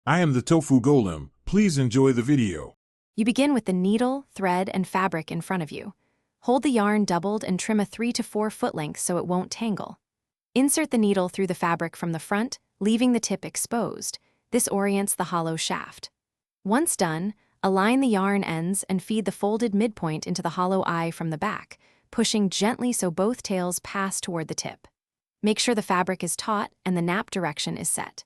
I am the tofu golem. Please enjoy the video. You begin with the needle, thread, and fabric in front of you. Hold the yarn doubled and trim a 3 to 4 foot length so it won't tangle. Insert the needle through the fabric from the front, leaving the tip exposed. This orients the hollow shaft. Once done, align the yarn ends and feed the folded midpoint into the hollow eye from the back, pushing gently so both tails pass toward the tip. Make sure the fabric is taut and the nap direction is set.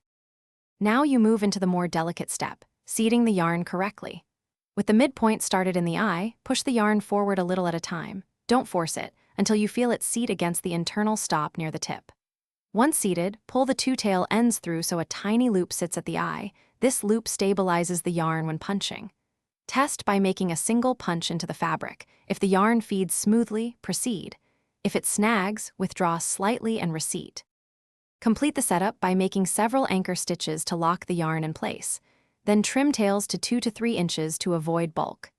Now you move into the more delicate step, seating the yarn correctly. With the midpoint started in the eye, push the yarn forward a little at a time. Don't force it until you feel it seat against the internal stop near the tip. Once seated, pull the two tail ends through so a tiny loop sits at the eye. This loop stabilizes the yarn when punching. Test by making a single punch into the fabric. If the yarn feeds smoothly, proceed. If it snags, withdraw slightly and reseat. Complete the setup by making several anchor stitches to lock the yarn in place. Then trim tails to 2 to 3 inches to avoid bulk.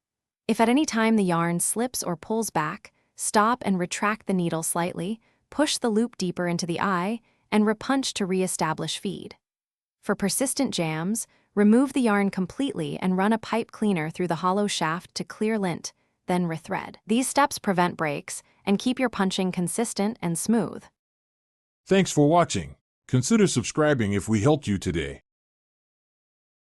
If at any time the yarn slips or pulls back, stop and retract the needle slightly, push the loop deeper into the eye, and repunch to re-establish feed. For persistent jams, remove the yarn completely and run a pipe cleaner through the hollow shaft to clear lint, then rethread. These steps prevent breaks and keep your punching consistent and smooth. Thanks for watching. Consider subscribing if we helped you today.